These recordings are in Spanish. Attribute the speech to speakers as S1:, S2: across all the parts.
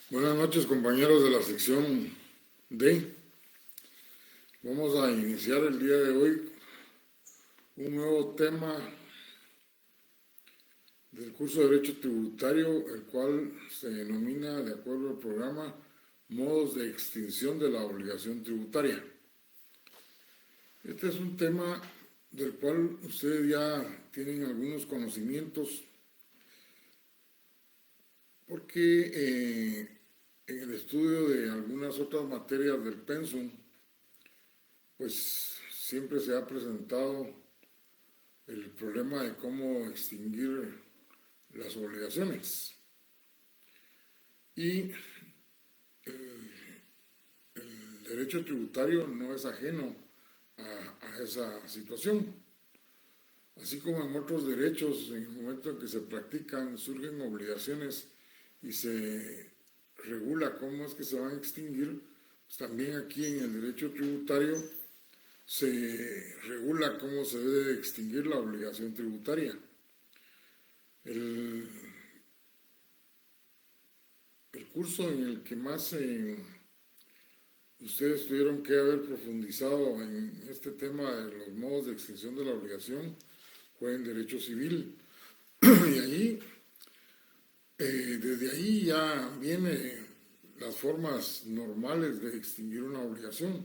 S1: Buenas noches, compañeros de la sección D. Vamos a iniciar el día de hoy un nuevo tema del curso de Derecho Tributario, el cual se denomina, de acuerdo al programa, modos de extinción de la obligación tributaria. Este es un tema del cual ustedes ya tienen algunos conocimientos, porque en el estudio de algunas otras materias del pensum, pues siempre se ha presentado el problema de cómo extinguir las obligaciones. Y el derecho tributario no es ajeno a esa situación. Así como en otros derechos, en el momento en que se practican, surgen obligaciones y se regula cómo es que se van a extinguir, pues también aquí en el derecho tributario se regula cómo se debe extinguir la obligación tributaria. El curso en el que más ustedes tuvieron que haber profundizado en este tema de los modos de extinción de la obligación fue en Derecho Civil. Y allí, desde ahí ya vienen las formas normales de extinguir una obligación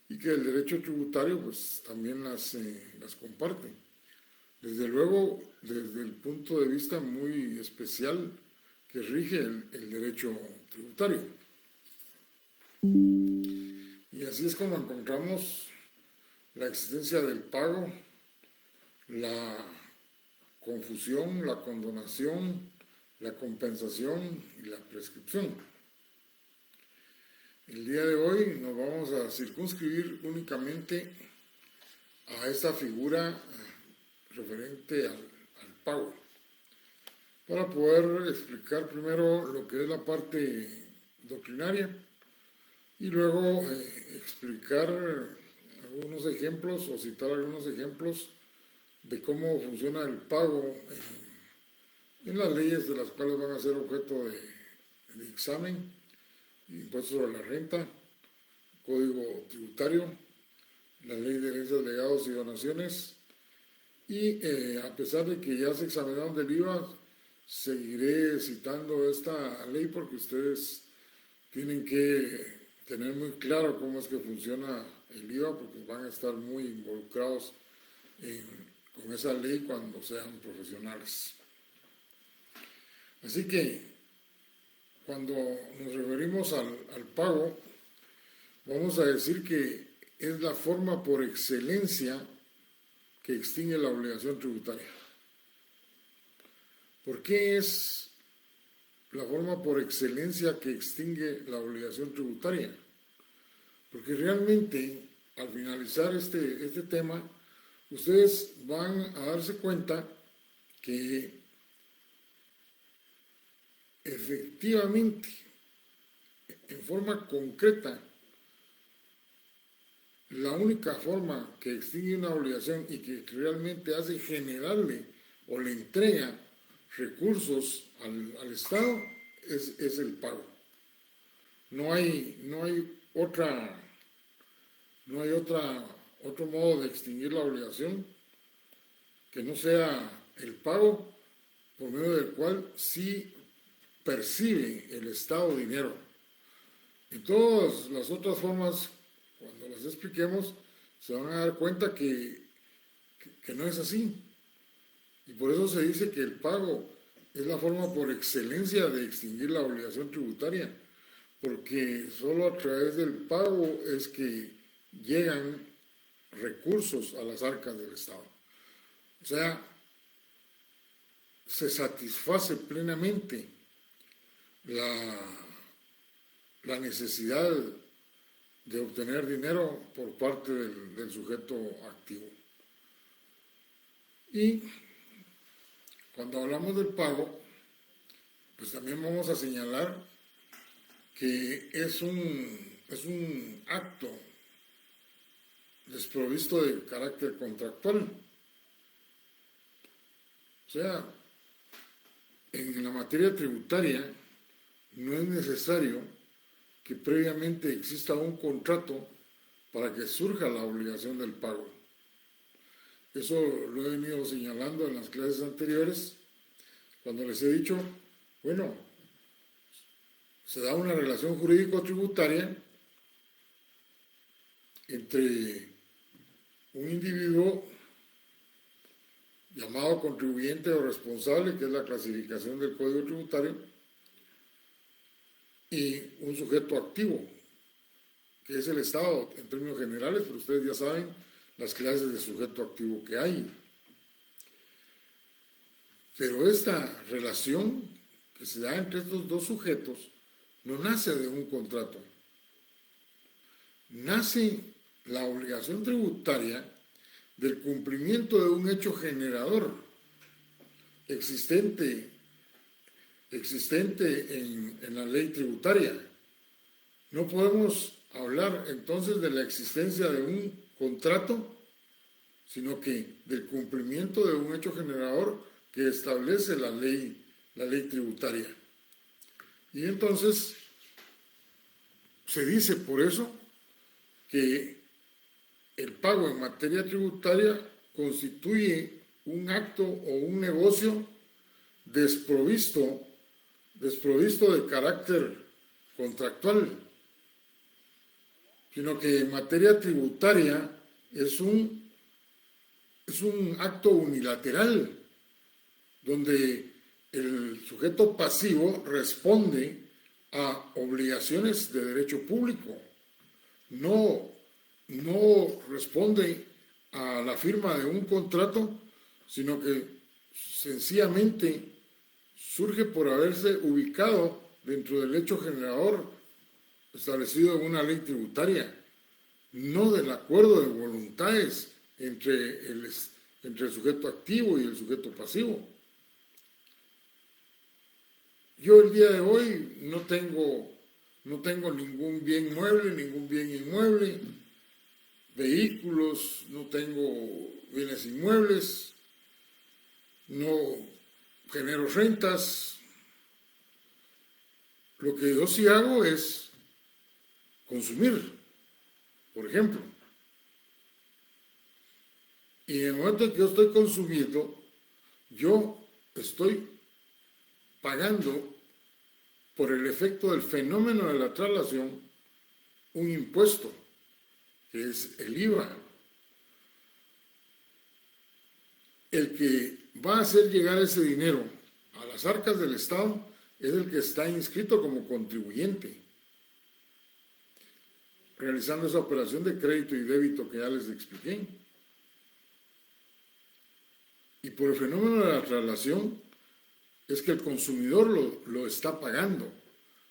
S1: y que el derecho tributario pues también las comparte. Desde luego, desde el punto de vista muy especial que rige el derecho tributario. Y así es como encontramos la existencia del pago, la confusión, la condonación, la compensación y la prescripción. El día de hoy nos vamos a circunscribir únicamente a esta figura referente al pago, para poder explicar primero lo que es la parte doctrinaria y luego explicar algunos ejemplos o citar algunos ejemplos de cómo funciona el pago en las leyes de las cuales van a ser objeto de examen: impuesto sobre la renta, código tributario, la ley de herencias, legados y donaciones. Y a pesar de que ya se examinaron del IVA, seguiré citando esta ley porque ustedes tienen que tener muy claro cómo es que funciona el IVA, porque van a estar muy involucrados con esa ley cuando sean profesionales. Así que cuando nos referimos al pago, vamos a decir que es la forma por excelencia que extingue la obligación tributaria. ¿Por qué es la forma por excelencia que extingue la obligación tributaria? Porque realmente, al finalizar este tema, ustedes van a darse cuenta que efectivamente, en forma concreta, la única forma que extingue una obligación y que realmente hace generarle o le entrega recursos al Estado es el pago. No hay otro modo de extinguir la obligación que no sea el pago, por medio del cual sí percibe el Estado dinero. En todas las otras formas, cuando las expliquemos, se van a dar cuenta que no es así. Y por eso se dice que el pago es la forma por excelencia de extinguir la obligación tributaria, porque solo a través del pago es que llegan recursos a las arcas del Estado. O sea, se satisface plenamente la necesidad de obtener dinero por parte del sujeto activo. Y cuando hablamos del pago, pues también vamos a señalar que es un acto desprovisto de carácter contractual. O sea, en la materia tributaria no es necesario que previamente exista un contrato para que surja la obligación del pago. Eso lo he venido señalando en las clases anteriores, cuando les he dicho, bueno, se da una relación jurídico-tributaria entre un individuo llamado contribuyente o responsable, que es la clasificación del Código Tributario, y un sujeto activo, que es el Estado en términos generales, pero ustedes ya saben las clases de sujeto activo que hay. Pero esta relación que se da entre estos dos sujetos no nace de un contrato. Nace la obligación tributaria del cumplimiento de un hecho generador existente en la ley tributaria. No podemos hablar entonces de la existencia de un contrato, sino que del cumplimiento de un hecho generador que establece la ley tributaria. Y entonces se dice por eso que el pago en materia tributaria constituye un acto o un negocio desprovisto de carácter contractual, sino que en materia tributaria es un acto unilateral, donde el sujeto pasivo responde a obligaciones de derecho público, no responde a la firma de un contrato, sino que sencillamente surge por haberse ubicado dentro del hecho generador establecido en una ley tributaria, no del acuerdo de voluntades entre el sujeto activo y el sujeto pasivo. Yo el día de hoy no tengo ningún bien mueble, ningún bien inmueble, vehículos, no tengo bienes inmuebles, no genero rentas. Lo que yo sí hago es consumir, por ejemplo. Y en el momento en que yo estoy consumiendo, yo estoy pagando por el efecto del fenómeno de la traslación un impuesto, que es el IVA. El que va a hacer llegar ese dinero a las arcas del Estado es el que está inscrito como contribuyente, realizando esa operación de crédito y débito que ya les expliqué. Y por el fenómeno de la traslación es que el consumidor lo está pagando,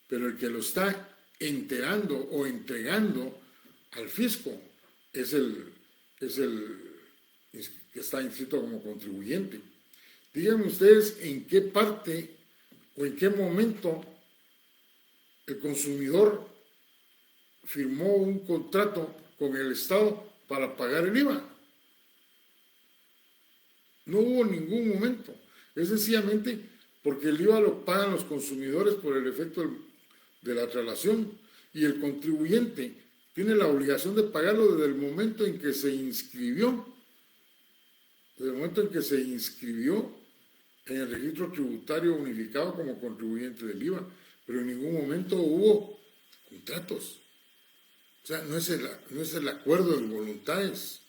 S1: pero el que lo está enterando o entregando al fisco es el que está inscrito como contribuyente. Díganme ustedes en qué parte o en qué momento el consumidor firmó un contrato con el Estado para pagar el IVA. No hubo ningún momento. Es sencillamente porque el IVA lo pagan los consumidores por el efecto de la traslación, y el contribuyente tiene la obligación de pagarlo desde el momento en que se inscribió. Desde el momento en que se inscribió en el registro tributario unificado como contribuyente del IVA, pero en ningún momento hubo contratos. O sea, no es el acuerdo de voluntades,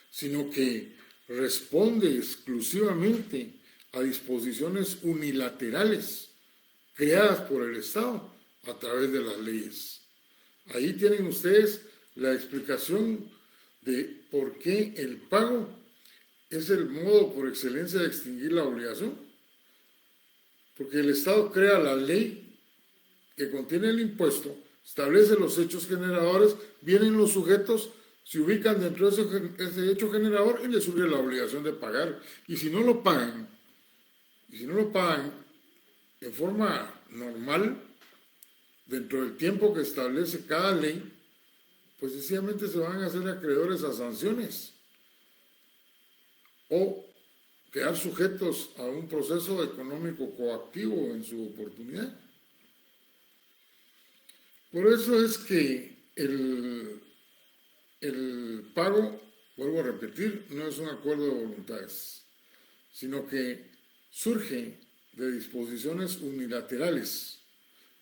S1: sino que responde exclusivamente a disposiciones unilaterales creadas por el Estado a través de las leyes. Ahí tienen ustedes la explicación de por qué el pago es el modo por excelencia de extinguir la obligación. Porque el Estado crea la ley que contiene el impuesto, establece los hechos generadores, vienen los sujetos, se ubican dentro de ese hecho generador y les surge la obligación de pagar. Y si no lo pagan en forma normal, dentro del tiempo que establece cada ley, pues sencillamente se van a hacer acreedores a sanciones o quedar sujetos a un proceso económico coactivo en su oportunidad. Por eso es que el pago, vuelvo a repetir, no es un acuerdo de voluntades, sino que surge de disposiciones unilaterales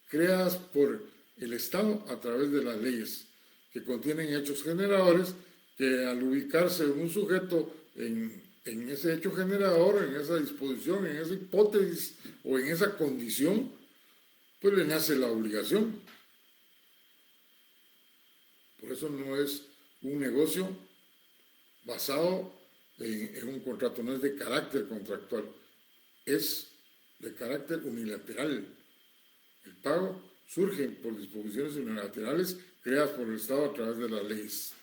S1: creadas por el Estado a través de las leyes, que contienen hechos generadores que al ubicarse un sujeto en ese hecho generador, en esa disposición, en esa hipótesis o en esa condición, pues le nace la obligación. Por eso no es un negocio basado en un contrato, no es de carácter contractual, es de carácter unilateral. El pago surge por disposiciones unilaterales creadas por el Estado a través de las leyes.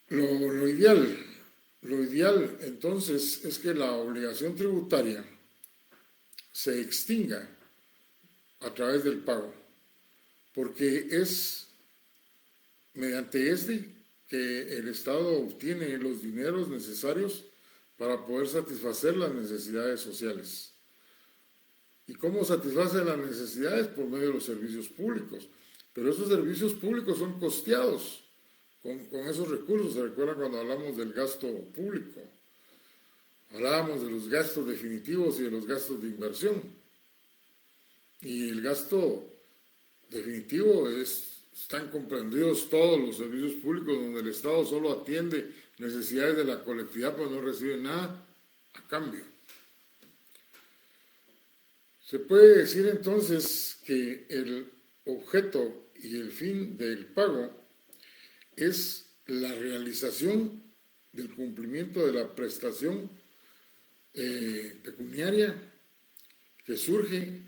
S1: Lo ideal entonces es que la obligación tributaria se extinga a través del pago, porque es mediante este que el Estado obtiene los dineros necesarios para poder satisfacer las necesidades sociales. ¿Y cómo satisface las necesidades? Por medio de los servicios públicos. Pero esos servicios públicos son costeados con esos recursos. ¿Se recuerdan cuando hablamos del gasto público? Hablábamos de los gastos definitivos y de los gastos de inversión. Y el gasto definitivo están comprendidos todos los servicios públicos donde el Estado solo atiende necesidades de la colectividad, pero no recibe nada a cambio. Se puede decir entonces que el objeto y el fin del pago es la realización del cumplimiento de la prestación pecuniaria que surge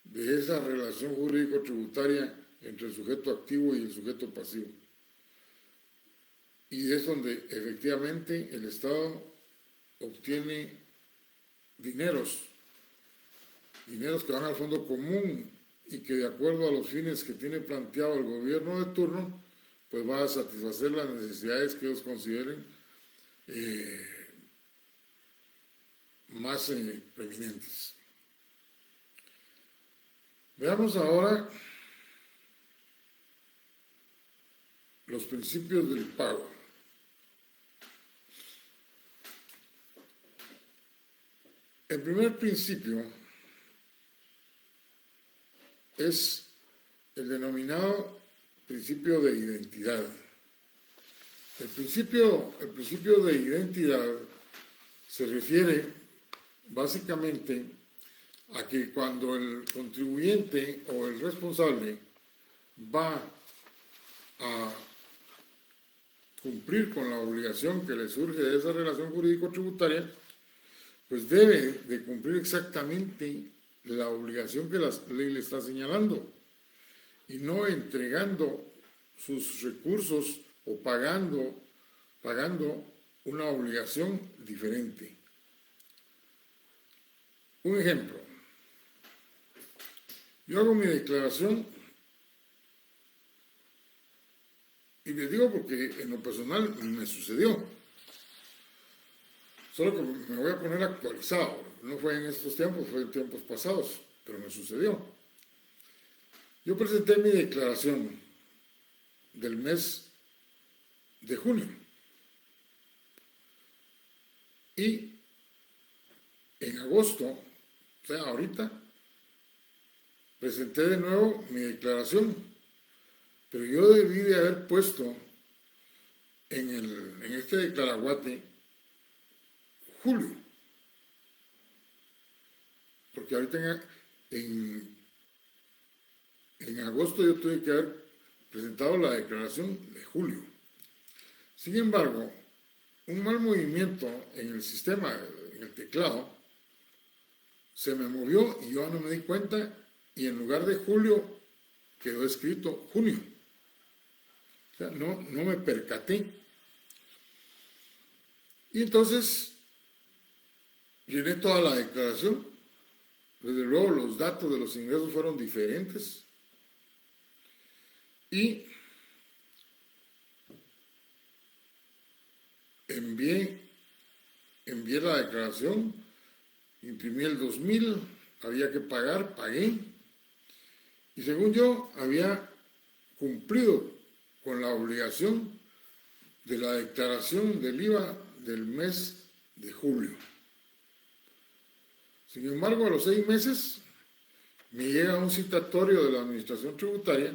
S1: de esa relación jurídico-tributaria entre el sujeto activo y el sujeto pasivo. Y es donde efectivamente el Estado obtiene dineros que van al fondo común y que de acuerdo a los fines que tiene planteado el gobierno de turno, pues va a satisfacer las necesidades que ellos consideren más preeminentes. Veamos ahora los principios del pago. El primer principio es el denominado principio de identidad. El principio de identidad se refiere básicamente a que cuando el contribuyente o el responsable va a cumplir con la obligación que le surge de esa relación jurídico-tributaria, pues debe de cumplir exactamente la obligación que la ley le está señalando y no entregando sus recursos o pagando una obligación diferente. Un ejemplo, yo hago mi declaración y les digo porque en lo personal me sucedió, solo que me voy a poner actualizado, no fue en estos tiempos, fue en tiempos pasados, pero me sucedió. Yo presenté mi declaración del mes de junio y en agosto, o sea, ahorita, presenté de nuevo mi declaración, pero yo debí de haber puesto en este declaraguate julio, porque ahorita en agosto yo tuve que haber presentado la declaración de julio. Sin embargo, un mal movimiento en el sistema, en el teclado, se me movió y yo no me di cuenta y en lugar de julio quedó escrito junio. O sea, no me percaté. Y entonces llené toda la declaración. Desde luego los datos de los ingresos fueron diferentes. Y envié la declaración, imprimí el 2000, había que pagar, pagué, Y según yo, había cumplido con la obligación de la declaración del IVA del mes de julio. Sin embargo, a los 6 meses me llega un citatorio de la Administración Tributaria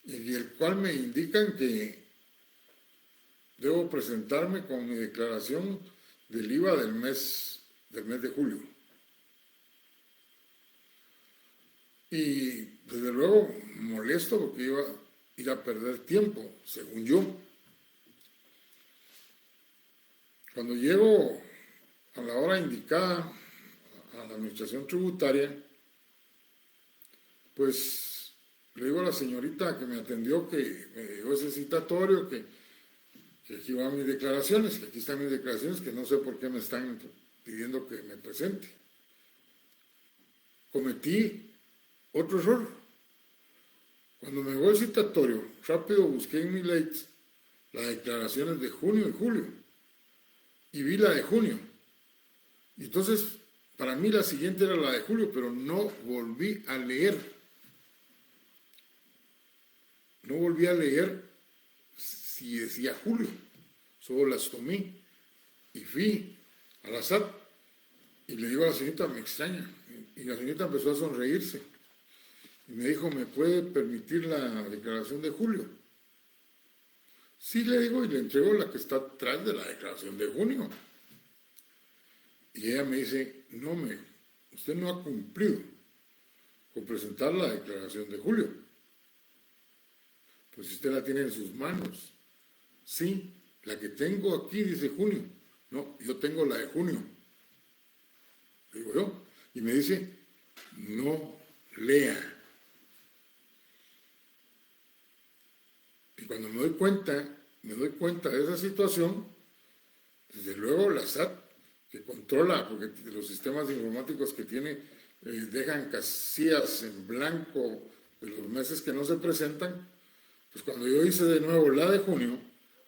S1: en el cual me indican que debo presentarme con mi declaración del IVA del mes de julio. Y desde luego molesto porque iba a ir a perder tiempo, según yo. Cuando llego a la hora indicada a la Administración Tributaria, pues le digo a la señorita que me atendió que me dio ese citatorio, que aquí van mis declaraciones, que aquí están mis declaraciones, que no sé por qué me están pidiendo que me presente. Cometí otro error. Cuando me llegó el citatorio, rápido busqué en mi ley las declaraciones de junio y julio y vi la de junio. Y entonces, para mí la siguiente era la de julio, pero no volví a leer. No volví a leer si decía julio. Solo las tomé y fui a la SAT y le digo a la señorita, me extraña. Y la señorita empezó a sonreírse. Y me dijo, ¿me puede permitir la declaración de julio? Sí, le digo, y le entrego la que está atrás de la declaración de junio. Y ella me dice, no, usted no ha cumplido con presentar la declaración de julio. Pues si usted la tiene en sus manos. Sí, la que tengo aquí dice junio. No, yo tengo la de junio. Digo yo. Y me dice, no lea. Y cuando me doy cuenta de esa situación, desde luego la SAT, que controla, porque los sistemas informáticos que tiene dejan casillas en blanco de los meses que no se presentan, pues cuando yo hice de nuevo la de junio,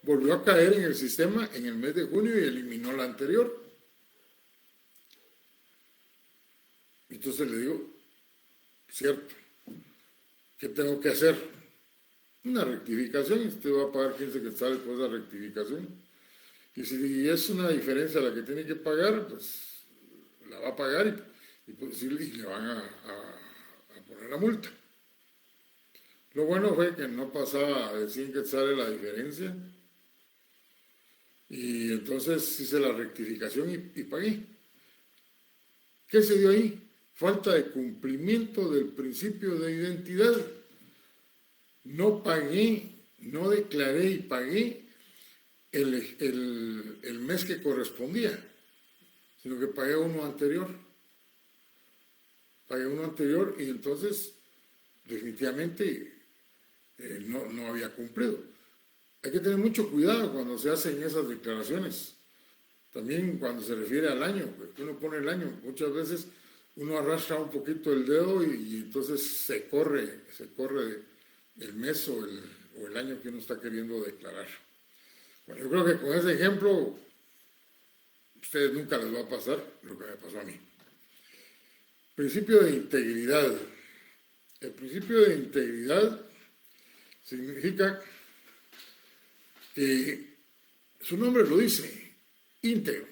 S1: volvió a caer en el sistema en el mes de junio y eliminó la anterior. Entonces le digo, cierto, ¿qué tengo que hacer? Una rectificación, usted va a pagar 15 quetzales por esa rectificación. Y si es una diferencia la que tiene que pagar, pues la va a pagar y le van a poner la multa. Lo bueno fue que no pasaba de 100 quetzales la diferencia. Y entonces hice la rectificación y pagué. ¿Qué se dio ahí? Falta de cumplimiento del principio de identidad. No pagué, no declaré y pagué el mes que correspondía, sino que pagué uno anterior. Pagué uno anterior y entonces definitivamente no había cumplido. Hay que tener mucho cuidado cuando se hacen esas declaraciones. También cuando se refiere al año, pues uno pone el año, muchas veces uno arrastra un poquito el dedo y entonces se corre el mes o el año que uno está queriendo declarar. Bueno, yo creo que con ese ejemplo, a ustedes nunca les va a pasar lo que me pasó a mí. Principio de integridad. El principio de integridad significa que su nombre lo dice, íntegro,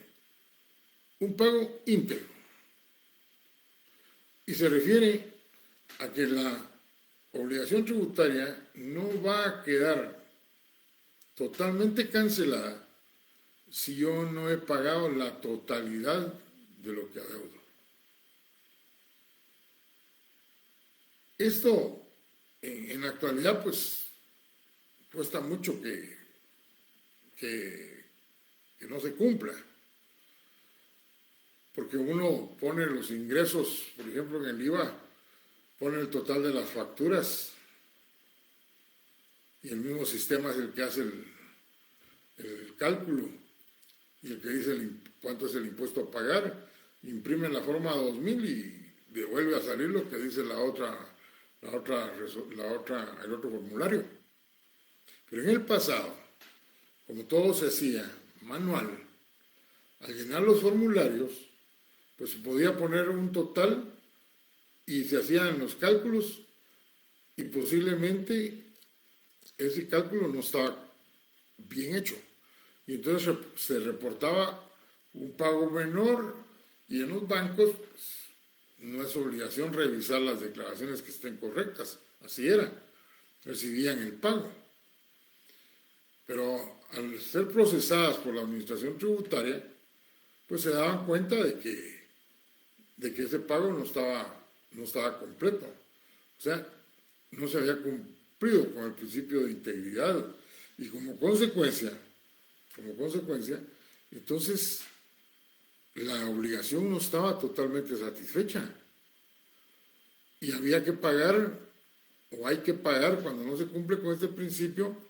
S1: un pago íntegro. Y se refiere a que la obligación tributaria no va a quedar totalmente cancelada si yo no he pagado la totalidad de lo que adeudo. Esto en la actualidad pues cuesta mucho que no se cumpla, porque uno pone los ingresos, por ejemplo en el IVA, pone el total de las facturas y el mismo sistema es el que hace el cálculo y el que dice cuánto es el impuesto a pagar, imprime la forma 2000 y devuelve a salir lo que dice el otro formulario. Pero en el pasado, como todo se hacía manual, al llenar los formularios, pues se podía poner un total y se hacían los cálculos y posiblemente ese cálculo no estaba bien hecho. Y entonces se reportaba un pago menor y en los bancos pues, no es obligación revisar las declaraciones que estén correctas. Así era, recibían el pago. Pero al ser procesadas por la administración tributaria, pues se daban cuenta de que ese pago no estaba completo. O sea, no se había cumplido con el principio de integridad. Y como consecuencia, entonces la obligación no estaba totalmente satisfecha. Y había que pagar, o hay que pagar cuando no se cumple con este principio,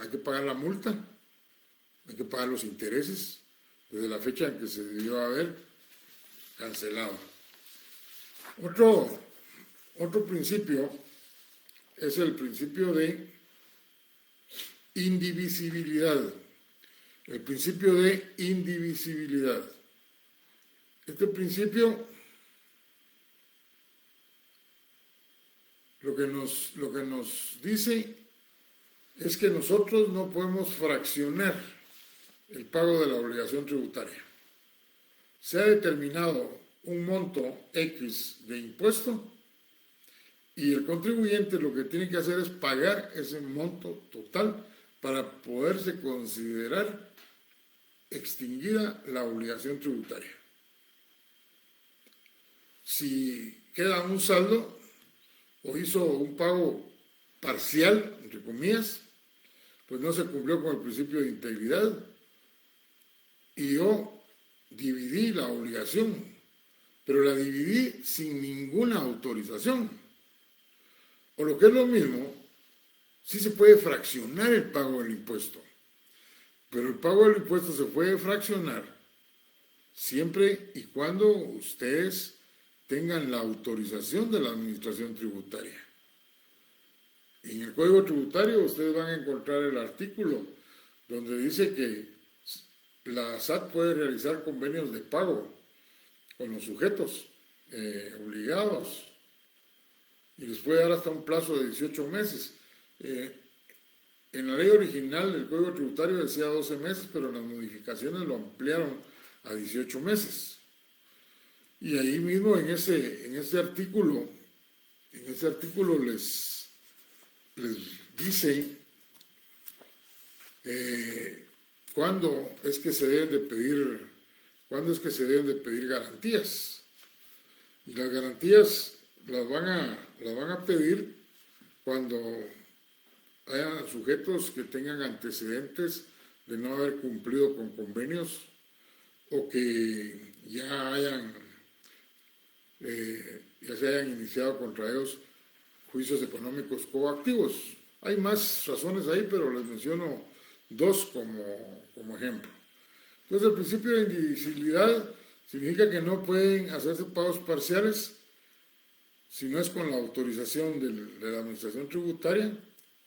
S1: hay que pagar la multa, hay que pagar los intereses desde la fecha en que se debió haber cancelado. Otro principio es el principio de indivisibilidad. El principio de indivisibilidad. Este principio lo que nos dice es que nosotros no podemos fraccionar el pago de la obligación tributaria. Se ha determinado un monto X de impuesto y el contribuyente lo que tiene que hacer es pagar ese monto total para poderse considerar extinguida la obligación tributaria. Si queda un saldo o hizo un pago parcial, entre comillas, pues no se cumplió con el principio de integridad y yo dividí la obligación, pero la dividí sin ninguna autorización. O lo que es lo mismo, sí se puede fraccionar el pago del impuesto, pero el pago del impuesto se puede fraccionar siempre y cuando ustedes tengan la autorización de la administración tributaria. En el Código Tributario ustedes van a encontrar el artículo donde dice que la SAT puede realizar convenios de pago con los sujetos obligados y les puede dar hasta un plazo de 18 meses. En la ley original del Código Tributario decía 12 meses, pero en las modificaciones lo ampliaron a 18 meses. Y ahí mismo en ese artículo les dice cuándo es que se deben de pedir garantías. Y las garantías las van a pedir cuando hayan sujetos que tengan antecedentes de no haber cumplido con convenios o que ya se hayan iniciado contra ellos juicios económicos coactivos. Hay más razones ahí, pero les menciono dos como ejemplo. Entonces, el principio de indivisibilidad significa que no pueden hacerse pagos parciales si no es con la autorización de la administración tributaria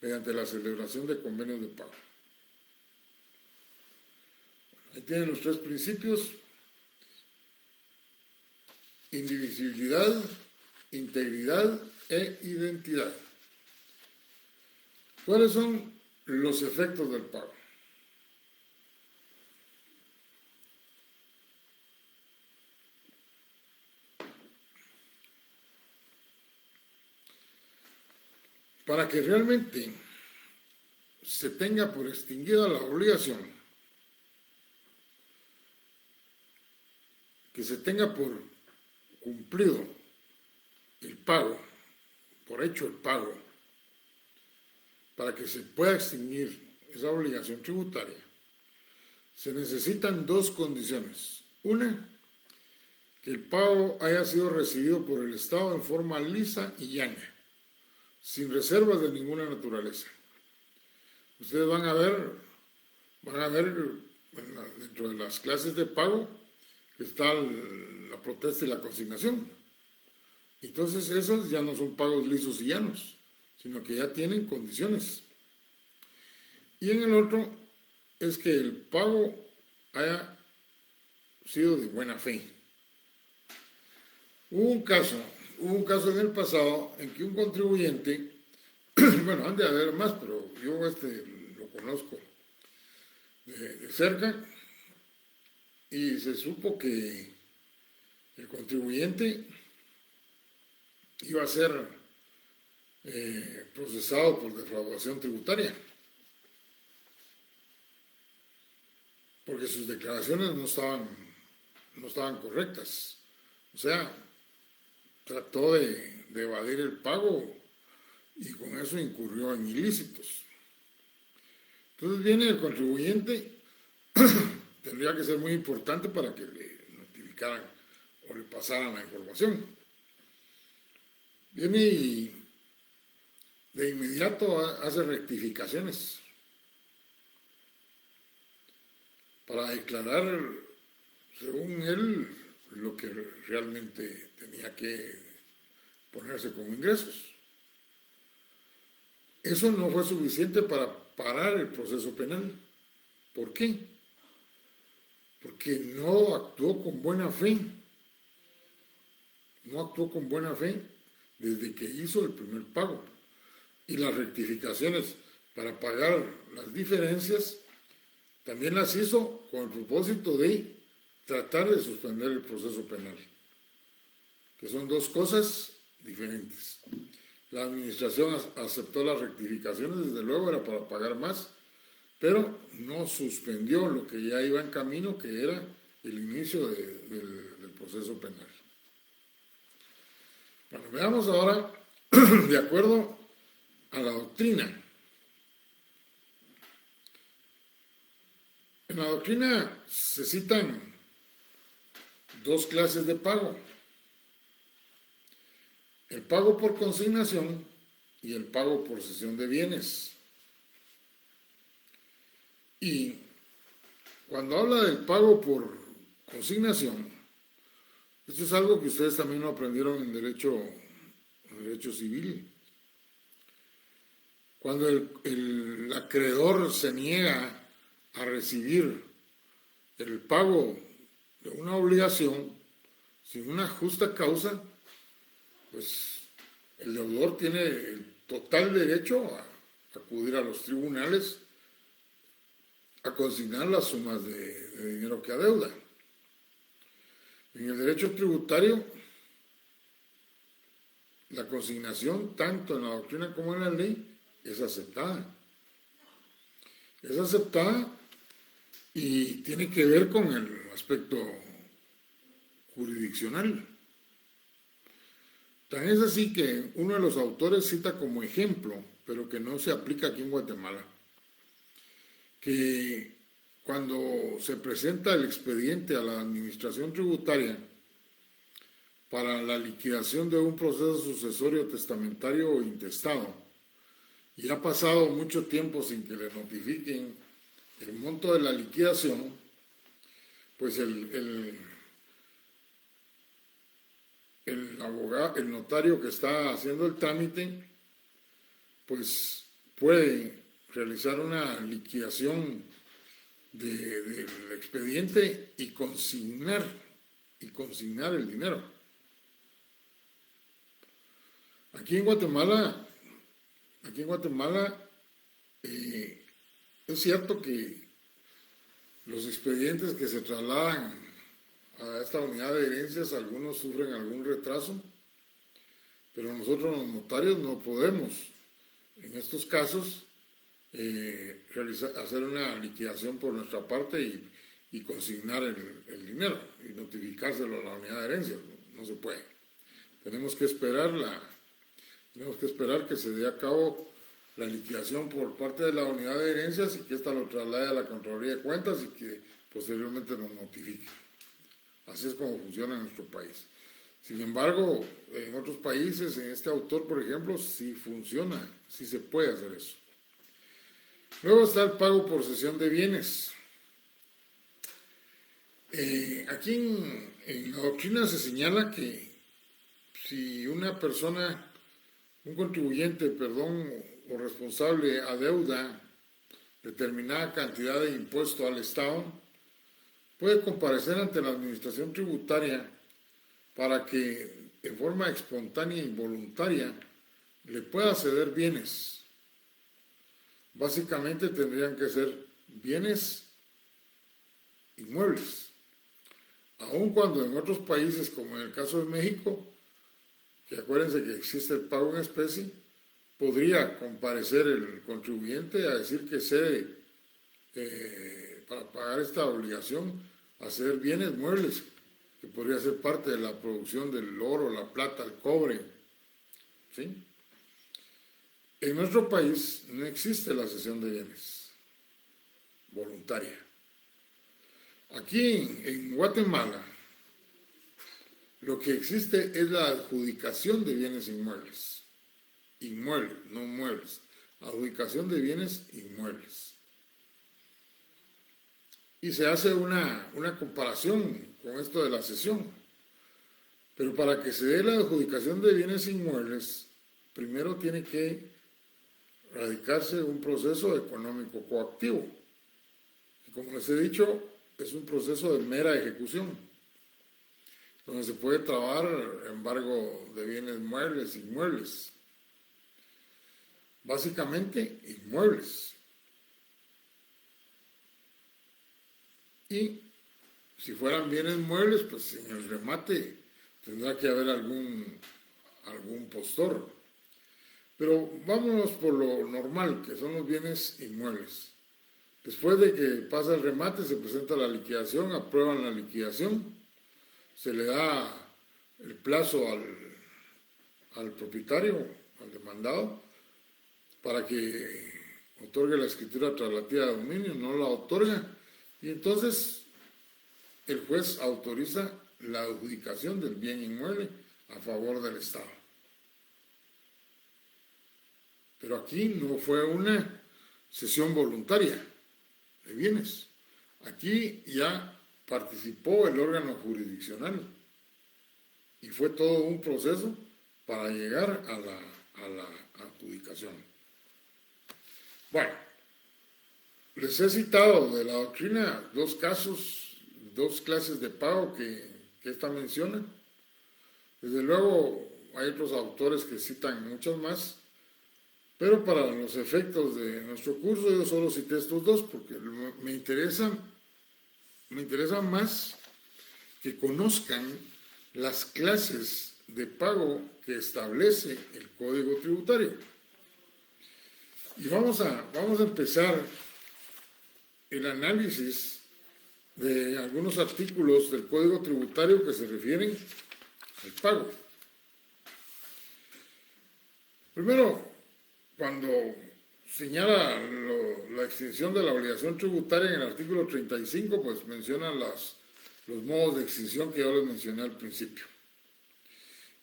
S1: mediante la celebración de convenios de pago. Ahí tienen los tres principios: indivisibilidad, integridad e identidad. ¿Cuáles son los efectos del pago? Para que realmente se tenga por extinguida la obligación, que se tenga por cumplido el pago, por hecho el pago, para que se pueda extinguir esa obligación tributaria, se necesitan dos condiciones. Una, que el pago haya sido recibido por el Estado en forma lisa y llana, sin reservas de ninguna naturaleza. Ustedes van a ver dentro de las clases de pago que está la protesta y la consignación. Entonces esos ya no son pagos lisos y llanos, sino que ya tienen condiciones. Y en el otro es que el pago haya sido de buena fe. Hubo un caso en el pasado en que un contribuyente, bueno, han de haber más, pero yo lo conozco de cerca, y se supo que el contribuyente iba a ser procesado por defraudación tributaria, porque sus declaraciones no estaban correctas. O sea, trató de evadir el pago y con eso incurrió en ilícitos. Entonces viene el contribuyente, tendría que ser muy importante para que le notificaran o le pasaran la información. Viene y de inmediato hace rectificaciones para declarar, según él, lo que realmente tenía que ponerse como ingresos. Eso no fue suficiente para parar el proceso penal. ¿Por qué? Porque no actuó con buena fe. No actuó con buena fe desde que hizo el primer pago. Y las rectificaciones para pagar las diferencias también las hizo con el propósito de tratar de suspender el proceso penal, que son dos cosas diferentes. La administración aceptó las rectificaciones, desde luego era para pagar más, pero no suspendió lo que ya iba en camino, que era el inicio del proceso penal. Bueno, veamos ahora, de acuerdo a la doctrina. En la doctrina se citan dos clases de pago: el pago por consignación y el pago por cesión de bienes. Y cuando habla del pago por consignación, esto es algo que ustedes también lo aprendieron en derecho civil. Cuando el acreedor se niega a recibir el pago de una obligación sin una justa causa, pues el deudor tiene el total derecho a acudir a los tribunales a consignar las sumas de dinero que adeuda. En el derecho tributario, la consignación, tanto en la doctrina como en la ley, es aceptada. Es aceptada y tiene que ver con el aspecto jurisdiccional. Tan es así que uno de los autores cita como ejemplo, pero que no se aplica aquí en Guatemala, que cuando se presenta el expediente a la administración tributaria para la liquidación de un proceso sucesorio testamentario o intestado, y ha pasado mucho tiempo sin que le notifiquen el monto de la liquidación, pues el abogado, el notario que está haciendo el trámite, pues puede realizar una liquidación del expediente y consignar el dinero. Aquí en Guatemala es cierto que los expedientes que se trasladan a esta unidad de herencias, algunos sufren algún retraso, pero nosotros los notarios no podemos, en estos casos, hacer una liquidación por nuestra parte y consignar el dinero y notificárselo a la unidad de herencias. No se puede. Tenemos que esperar que se dé a cabo la liquidación por parte de la unidad de herencias y que ésta lo traslade a la Contraloría de Cuentas y que posteriormente nos notifique. Así es como funciona en nuestro país. Sin embargo, en otros países, en este autor, por ejemplo, sí funciona, sí se puede hacer eso. Luego está el pago por cesión de bienes. Aquí en la doctrina se señala que si una persona, un contribuyente, o responsable adeuda determinada cantidad de impuesto al Estado, puede comparecer ante la administración tributaria para que en forma espontánea y voluntaria le pueda ceder bienes. Básicamente tendrían que ser bienes inmuebles. Aun cuando en otros países, como en el caso de México, que acuérdense que existe el pago en especie, podría comparecer el contribuyente a decir que cede para pagar esta obligación a ceder bienes muebles, que podría ser parte de la producción del oro, la plata, el cobre, ¿sí? En nuestro país no existe la cesión de bienes voluntaria. Aquí en Guatemala lo que existe es la adjudicación de bienes inmuebles. Inmuebles, no muebles. Adjudicación de bienes inmuebles. Y se hace una comparación con esto de la cesión. Pero para que se dé la adjudicación de bienes inmuebles, primero tiene que radicarse un proceso económico coactivo. Y como les he dicho, es un proceso de mera ejecución, donde se puede trabar embargo de bienes muebles, inmuebles. Básicamente, inmuebles. Y si fueran bienes muebles, pues en el remate tendrá que haber algún postor. Pero vámonos por lo normal, que son los bienes inmuebles. Después de que pasa el remate, se presenta la liquidación, aprueban la liquidación, se le da el plazo al propietario, al demandado, para que otorgue la escritura traslativa de dominio, no la otorga, y entonces el juez autoriza la adjudicación del bien inmueble a favor del Estado. Pero aquí no fue una cesión voluntaria de bienes. Aquí ya participó el órgano jurisdiccional y fue todo un proceso para llegar a la adjudicación. Bueno, les he citado de la doctrina dos casos, dos clases de pago que esta menciona. Desde luego hay otros autores que citan muchos más, pero para los efectos de nuestro curso yo solo cité estos dos porque me interesa más que conozcan las clases de pago que establece el Código Tributario. Y vamos a empezar el análisis de algunos artículos del Código Tributario que se refieren al pago. Primero, cuando señala la extinción de la obligación tributaria en el artículo 35, pues menciona los modos de extinción que yo les mencioné al principio.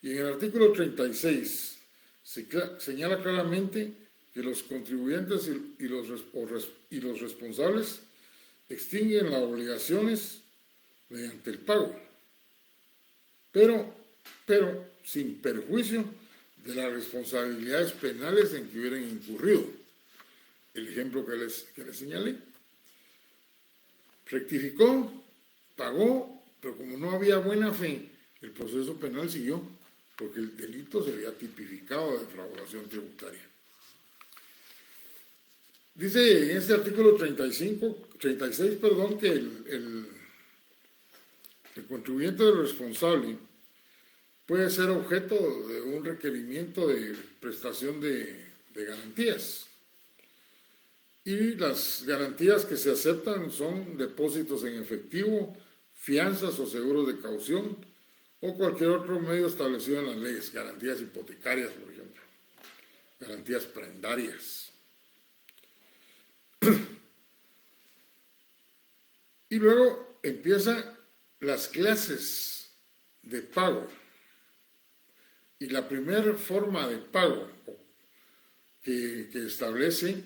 S1: Y en el artículo 36 señala claramente que los contribuyentes y los responsables extinguen las obligaciones mediante el pago, pero sin perjuicio de las responsabilidades penales en que hubieran incurrido. El ejemplo que les señalé. Rectificó, pagó, pero como no había buena fe, el proceso penal siguió, porque el delito se había tipificado de defraudación tributaria. Dice en este artículo 36, que el contribuyente responsable puede ser objeto de un requerimiento de prestación de garantías. Y las garantías que se aceptan son depósitos en efectivo, fianzas o seguros de caución o cualquier otro medio establecido en las leyes, garantías hipotecarias, por ejemplo, garantías prendarias. Y luego empiezan las clases de pago. Y la primera forma de pago que se establece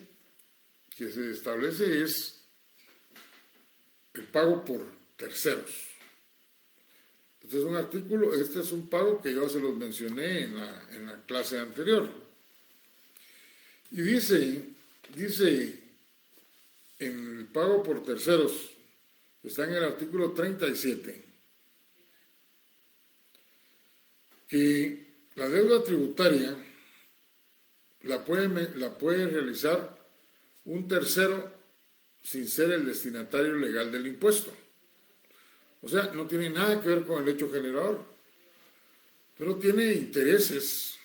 S1: es el pago por terceros. Este es un pago que yo se los mencioné en la clase anterior. Y dice en el pago por terceros, está en el artículo 37, que la deuda tributaria la puede realizar un tercero sin ser el destinatario legal del impuesto. O sea, no tiene nada que ver con el hecho generador, pero tiene intereses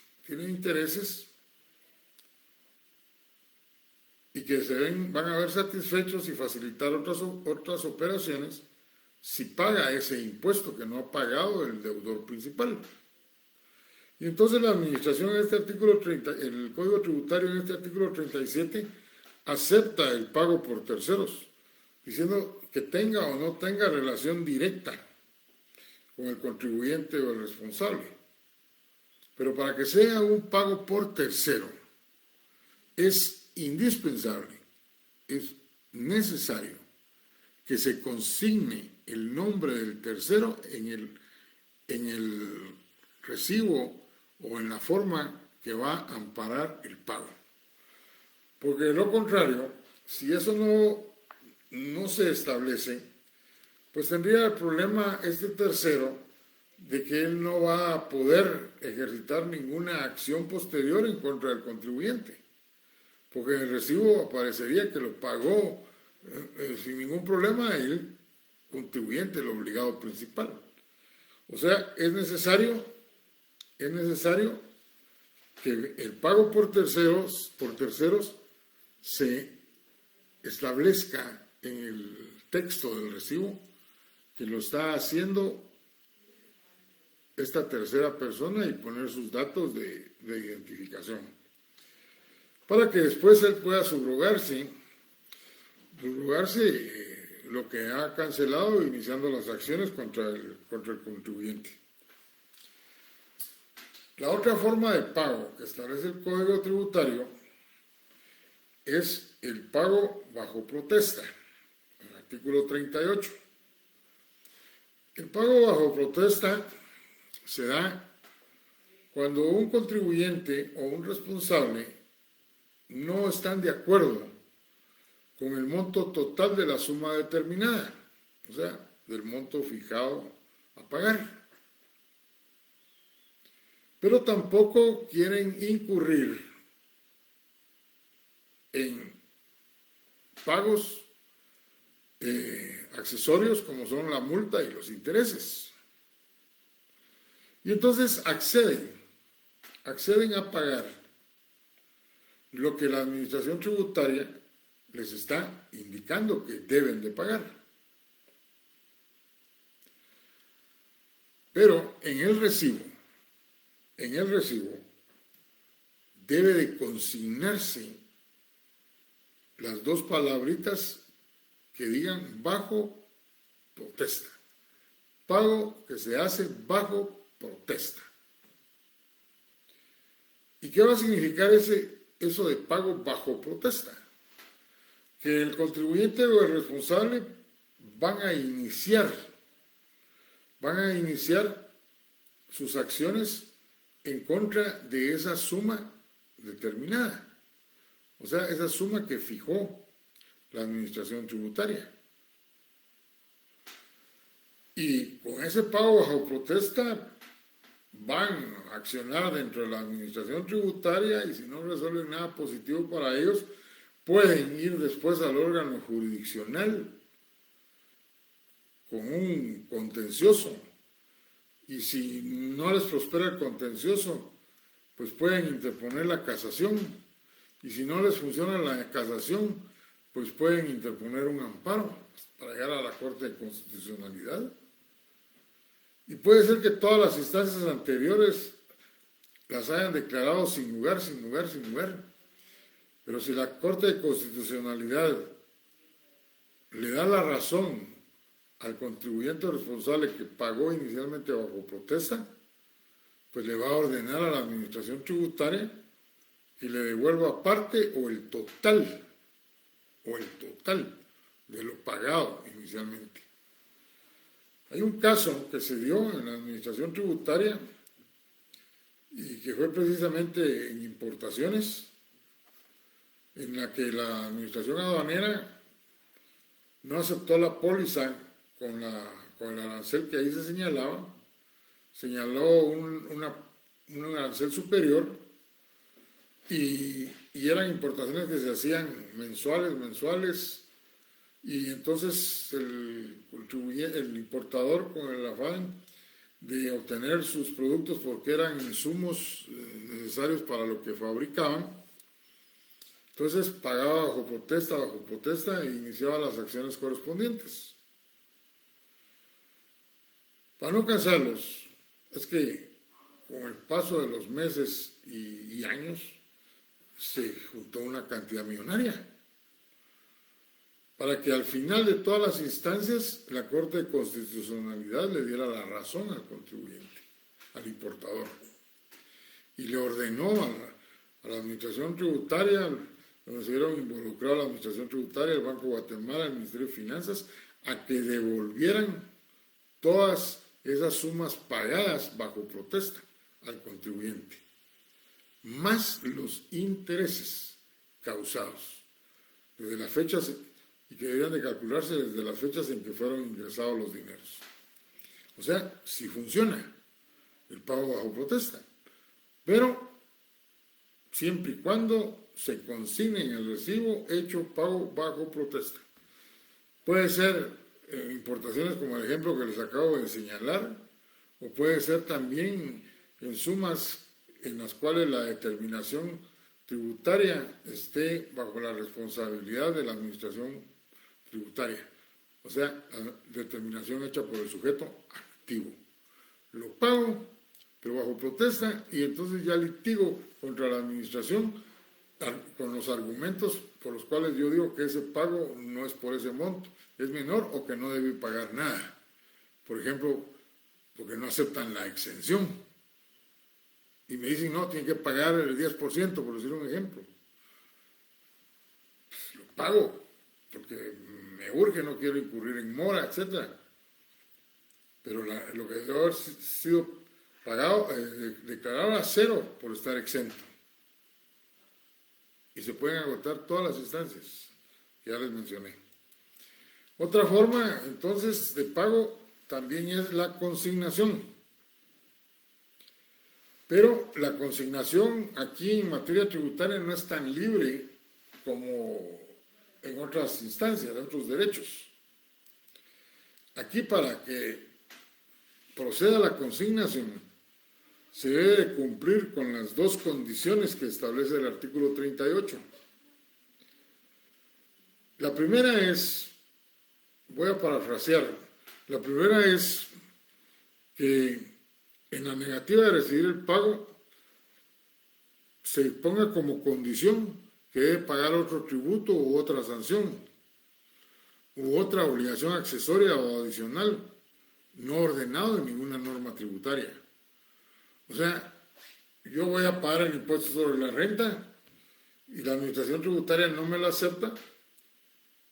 S1: y que van a ver satisfechos y facilitar otras operaciones si paga ese impuesto que no ha pagado el deudor principal. Y entonces la administración en este artículo 30, el Código Tributario en este artículo 37, acepta el pago por terceros, diciendo que tenga o no tenga relación directa con el contribuyente o el responsable. Pero para que sea un pago por tercero, es indispensable, es necesario que se consigne el nombre del tercero en el recibo o en la forma que va a amparar el pago. Porque de lo contrario, si eso no se establece, pues tendría el problema este tercero de que él no va a poder ejercitar ninguna acción posterior en contra del contribuyente. Porque en el recibo aparecería que lo pagó sin ningún problema el contribuyente, el obligado principal. O sea, es necesario que el pago por terceros se establezca en el texto del recibo que lo está haciendo esta tercera persona y poner sus datos de identificación, para que después él pueda subrogarse lo que ha cancelado, iniciando las acciones contra el contribuyente. La otra forma de pago que establece el Código Tributario es el pago bajo protesta, el artículo 38. El pago bajo protesta se da cuando un contribuyente o un responsable no están de acuerdo con el monto total de la suma determinada, o sea, del monto fijado a pagar. Pero tampoco quieren incurrir en pagos accesorios como son la multa y los intereses. Y entonces acceden a pagar lo que la administración tributaria les está indicando que deben de pagar. Pero en el recibo debe de consignarse las dos palabritas que digan bajo protesta. Pago que se hace bajo protesta. ¿Y qué va a significar eso de pago bajo protesta? Que el contribuyente o el responsable van a iniciar sus acciones en contra de esa suma determinada. O sea, esa suma que fijó la administración tributaria. Y con ese pago bajo protesta van a accionar dentro de la administración tributaria y si no resuelven nada positivo para ellos, pueden ir después al órgano jurisdiccional con un contencioso. Y si no les prospera el contencioso, pues pueden interponer la casación. Y si no les funciona la casación, pues pueden interponer un amparo para llegar a la Corte de Constitucionalidad. Y puede ser que todas las instancias anteriores las hayan declarado sin lugar. Pero si la Corte de Constitucionalidad le da la razón al contribuyente responsable que pagó inicialmente bajo protesta, pues le va a ordenar a la administración tributaria que le devuelva parte o el total de lo pagado inicialmente. Hay un caso que se dio en la administración tributaria y que fue precisamente en importaciones, en la que la administración aduanera no aceptó la póliza con el arancel que ahí se señalaba, señaló un arancel superior y eran importaciones que se hacían mensuales, y entonces el importador, con el afán de obtener sus productos porque eran insumos necesarios para lo que fabricaban, entonces pagaba bajo protesta e iniciaba las acciones correspondientes. Para no cansarlos, es que con el paso de los meses y años se juntó una cantidad millonaria, para que al final de todas las instancias la Corte de Constitucionalidad le diera la razón al contribuyente, al importador, y le ordenó a la Administración Tributaria, donde se vieron involucrados la Administración Tributaria, el Banco de Guatemala, el Ministerio de Finanzas, a que devolvieran todas esas sumas pagadas bajo protesta al contribuyente, más los intereses causados desde las fechas, y que debían de calcularse desde las fechas en que fueron ingresados los dineros. O sea, sí funciona el pago bajo protesta, pero siempre y cuando se consigne en el recibo hecho pago bajo protesta. Puede ser importaciones como el ejemplo que les acabo de señalar, o puede ser también en sumas en las cuales la determinación tributaria esté bajo la responsabilidad de la Administración Tributaria, o sea, la determinación hecha por el sujeto activo. Lo pago, pero bajo protesta, y entonces ya litigo contra la Administración con los argumentos por los cuales yo digo que ese pago no es por ese monto, es menor o que no debe pagar nada. Por ejemplo, porque no aceptan la exención. Y me dicen, no, tienen que pagar el 10%, por decir un ejemplo. Pues lo pago, porque me urge, no quiero incurrir en mora, etc. Pero lo que debe haber sido pagado, declarado a cero por estar exento. Y se pueden agotar todas las instancias que ya les mencioné. Otra forma, entonces, de pago también es la consignación. Pero la consignación aquí en materia tributaria no es tan libre como en otras instancias, en otros derechos. Aquí, para que proceda la consignación, se debe de cumplir con las dos condiciones que establece el artículo 38. La primera es, voy a parafrasear, la primera es que en la negativa de recibir el pago se ponga como condición que debe pagar otro tributo u otra sanción u otra obligación accesoria o adicional no ordenado en ninguna norma tributaria. O sea, yo voy a pagar el impuesto sobre la renta y la Administración Tributaria no me lo acepta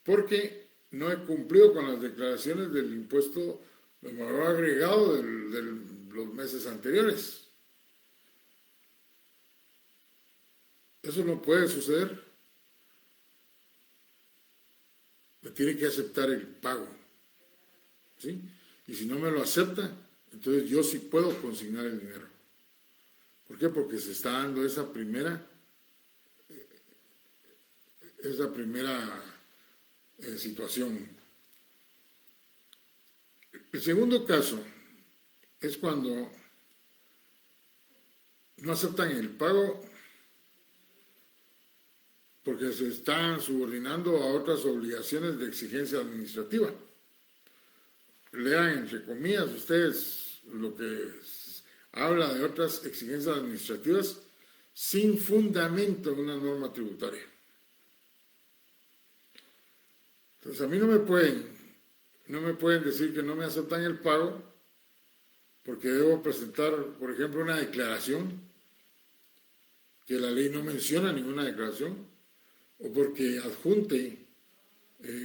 S1: porque no he cumplido con las declaraciones del impuesto de valor agregado de los meses anteriores. Eso no puede suceder. Me tiene que aceptar el pago, ¿sí? Y si no me lo acepta, entonces yo sí puedo consignar el dinero. ¿Por qué? Porque se está dando esa primera situación. El segundo caso es cuando no aceptan el pago porque se están subordinando a otras obligaciones de exigencia administrativa. Lean entre comillas ustedes lo que habla de otras exigencias administrativas sin fundamento en una norma tributaria. Entonces a mí no me pueden decir que no me aceptan el pago porque debo presentar, por ejemplo, una declaración que la ley no menciona ninguna declaración, o porque adjunte,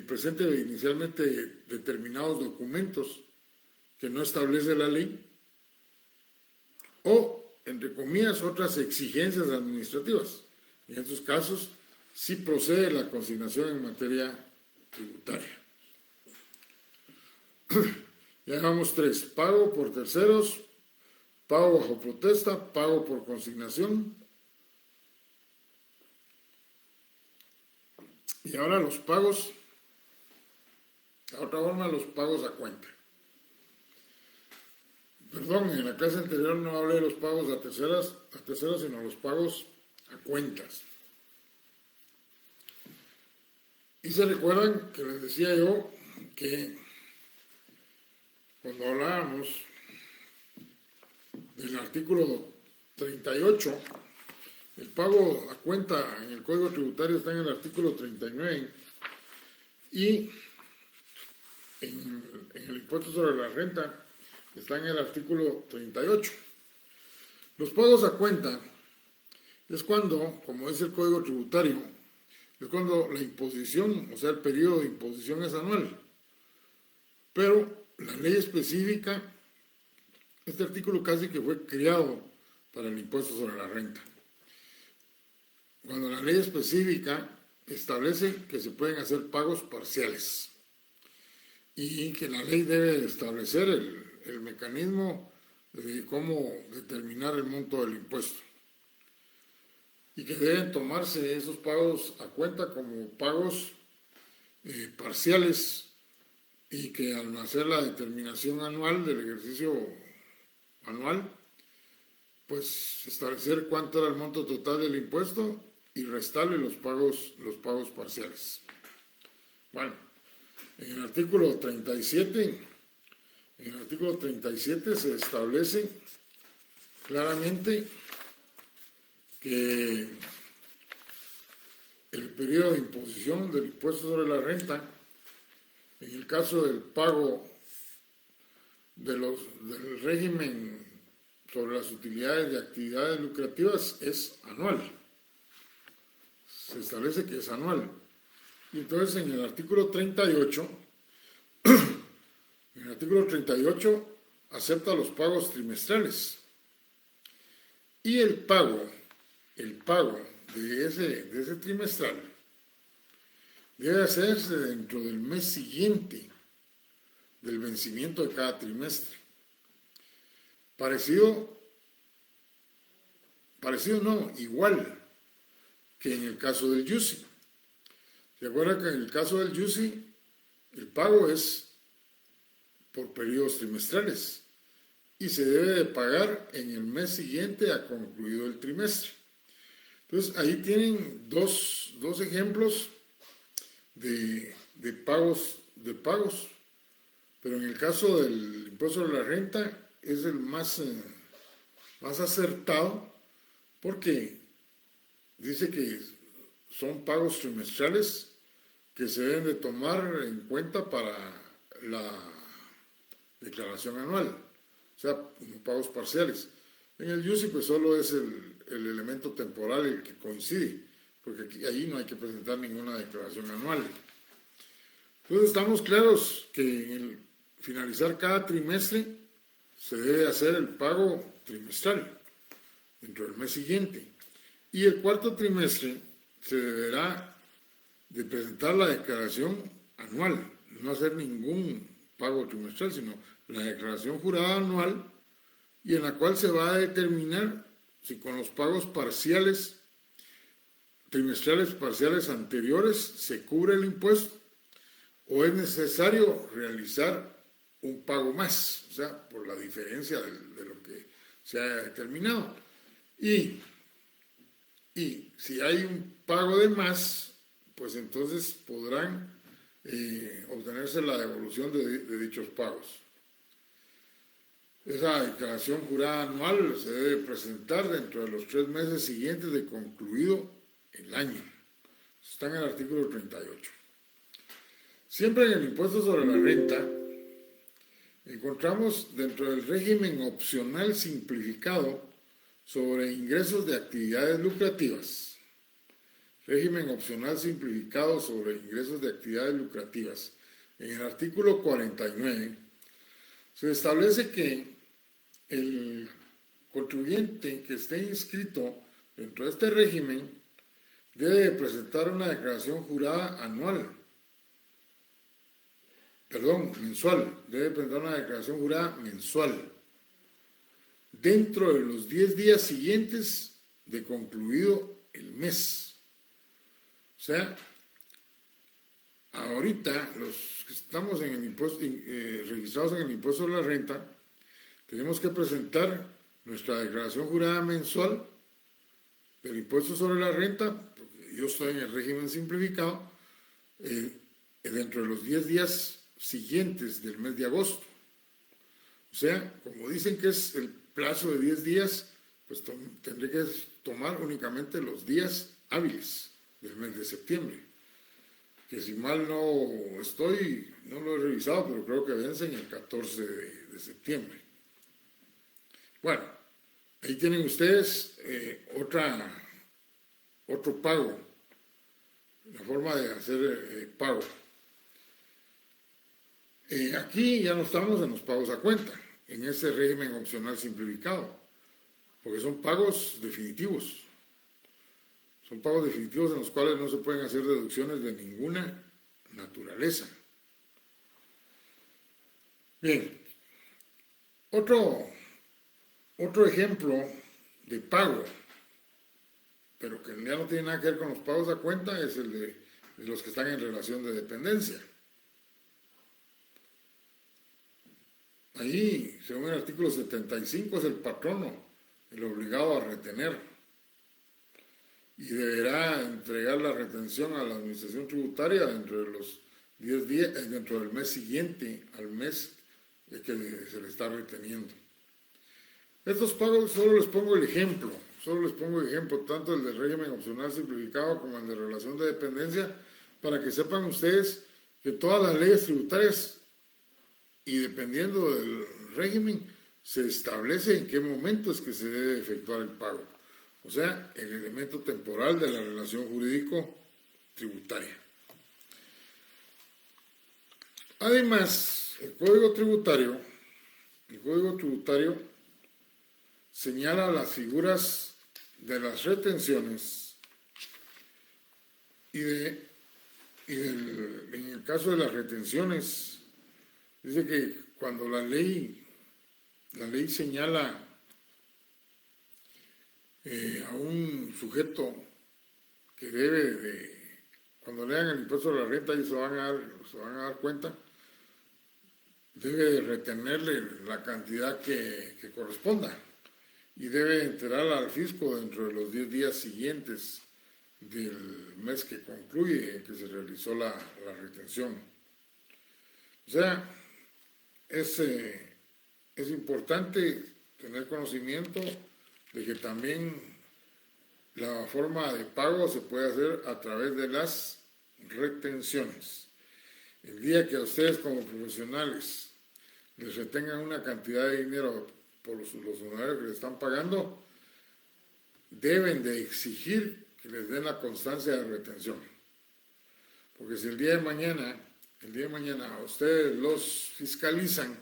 S1: presente inicialmente determinados documentos que no establece la ley, o, entre comillas, otras exigencias administrativas. En estos casos, sí procede la consignación en materia tributaria. Ya llevamos 3, pago por terceros, pago bajo protesta, pago por consignación. Y ahora los pagos, la otra forma, los pagos a cuenta. Perdón, en la clase anterior no hablé de los pagos a terceras, sino los pagos a cuentas. Y se recuerdan que les decía yo que cuando hablábamos del artículo 38, el pago a cuenta en el Código Tributario está en el artículo 39 y en el impuesto sobre la renta está en el artículo 38. Los pagos a cuenta es cuando, como dice el Código Tributario, es cuando la imposición, o sea, el periodo de imposición es anual. Pero la ley específica, este artículo casi que fue creado para el impuesto sobre la renta. Cuando la ley específica establece que se pueden hacer pagos parciales y que la ley debe establecer el mecanismo de cómo determinar el monto del impuesto y que deben tomarse esos pagos a cuenta como pagos parciales y que al hacer la determinación anual del ejercicio anual, pues establecer cuánto era el monto total del impuesto y restarle los pagos parciales. Bueno, en el artículo 37 se establece claramente que el periodo de imposición del impuesto sobre la renta, en el caso del pago del régimen sobre las utilidades de actividades lucrativas, es anual. Se establece que es anual. Y entonces en el artículo 38, acepta los pagos trimestrales. Y el pago de ese trimestral debe hacerse dentro del mes siguiente del vencimiento de cada trimestre. Igual que en el caso del YUSI. ¿Se acuerdan que en el caso del YUSI el pago es por periodos trimestrales y se debe de pagar en el mes siguiente a concluido el trimestre? Entonces ahí tienen dos ejemplos de pagos, pero en el caso del impuesto sobre la renta es el más acertado porque dice que son pagos trimestrales que se deben de tomar en cuenta para la declaración anual, o sea, pagos parciales. En el YUSI pues solo es el elemento temporal el que coincide, porque ahí no hay que presentar ninguna declaración anual. Entonces estamos claros que en finalizar cada trimestre se debe hacer el pago trimestral dentro del mes siguiente. Y el cuarto trimestre se deberá de presentar la declaración anual, no hacer ningún pago trimestral, sino la declaración jurada anual, y en la cual se va a determinar si con los pagos parciales, trimestrales parciales anteriores, se cubre el impuesto o es necesario realizar un pago más, o sea, por la diferencia de lo que se haya determinado. Y si hay un pago de más, pues entonces podrán obtenerse la devolución de dichos pagos. Esa declaración jurada anual se debe presentar dentro de los 3 meses siguientes de concluido el año. Está en el artículo 38. Siempre en el impuesto sobre la renta encontramos dentro del régimen opcional simplificado sobre ingresos de actividades lucrativas. Régimen opcional simplificado sobre ingresos de actividades lucrativas. En el artículo 49 se establece que el contribuyente que esté inscrito dentro de este régimen debe presentar una declaración jurada anual. mensual, debe presentar una declaración jurada mensual, dentro de los 10 días siguientes de concluido el mes. O sea, ahorita los que estamos en el impuesto, registrados en el impuesto de la renta, tenemos que presentar nuestra declaración jurada mensual del impuesto sobre la renta, porque yo estoy en el régimen simplificado, dentro de los 10 días siguientes del mes de agosto. O sea, como dicen que es el plazo de 10 días, pues tendré que tomar únicamente los días hábiles del mes de septiembre, que si mal no estoy, no lo he revisado, pero creo que vencen el 14 de septiembre. Bueno, ahí tienen ustedes otro pago, la forma de hacer pago. Aquí ya no estamos en los pagos a cuenta, en ese régimen opcional simplificado, porque son pagos definitivos. Son pagos definitivos en los cuales no se pueden hacer deducciones de ninguna naturaleza. Bien, otro ejemplo de pago, pero que ya no tiene nada que ver con los pagos a cuenta, es el de los que están en relación de dependencia. Ahí, según el artículo 75, es el patrono el obligado a retener y deberá entregar la retención a la administración tributaria dentro de los 10 días, dentro del mes siguiente al mes que se le está reteniendo. Estos pagos solo les pongo el ejemplo, tanto el del régimen opcional simplificado como el de relación de dependencia, para que sepan ustedes que todas las leyes tributarias, y dependiendo del régimen, se establece en qué momento es que se debe efectuar el pago. O sea, el elemento temporal de la relación jurídico-tributaria. Además, el Código Tributario señala las figuras de las retenciones y en el caso de las retenciones, dice que cuando la ley señala a un sujeto que cuando lean el impuesto de la renta, y se van a dar cuenta, debe de retenerle la cantidad que corresponda y debe enterar al fisco dentro de los 10 días siguientes del mes que concluye, que se realizó la retención. O sea, es importante tener conocimiento de que también la forma de pago se puede hacer a través de las retenciones. El día que a ustedes como profesionales les retengan una cantidad de dinero por los honorarios que les están pagando, deben de exigir que les den la constancia de retención. Porque si el día de mañana a ustedes los fiscalizan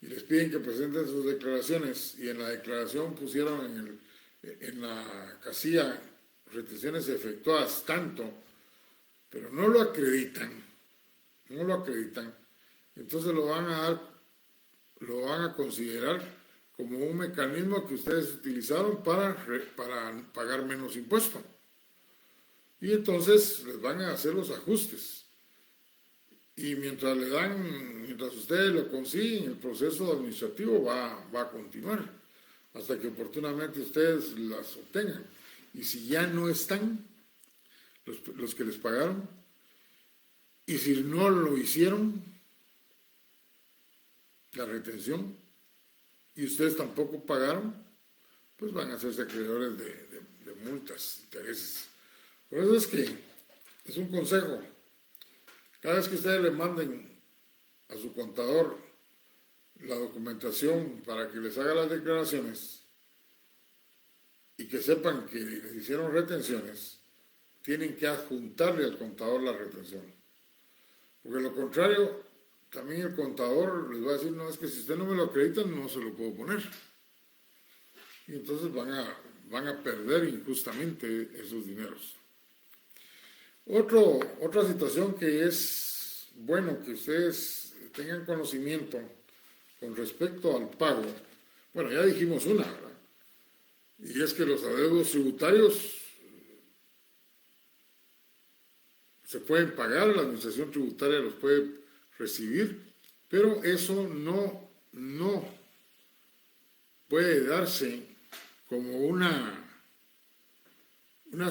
S1: y les piden que presenten sus declaraciones y en la declaración pusieron en la casilla retenciones efectuadas tanto, pero no lo acreditan, entonces lo van a considerar como un mecanismo que ustedes utilizaron para pagar menos impuesto. Y entonces les van a hacer los ajustes. Y mientras ustedes lo consiguen, el proceso administrativo va a continuar hasta que oportunamente ustedes las obtengan. Y si ya no están los que les pagaron, y si no lo hicieron, la retención, y ustedes tampoco pagaron, pues van a hacerse acreedores de multas, intereses. Por eso es que es un consejo. Cada vez que ustedes le manden a su contador la documentación para que les haga las declaraciones y que sepan que les hicieron retenciones, tienen que adjuntarle al contador la retención. Porque lo contrario, también el contador les va a decir, no, es que si usted no me lo acredita, no se lo puedo poner. Y entonces van a perder injustamente esos dineros. Otra situación que es bueno que ustedes tengan conocimiento con respecto al pago. Bueno, ya dijimos una, ¿verdad? Y es que los adeudos tributarios se pueden pagar, la administración tributaria los puede recibir, pero eso no puede darse como una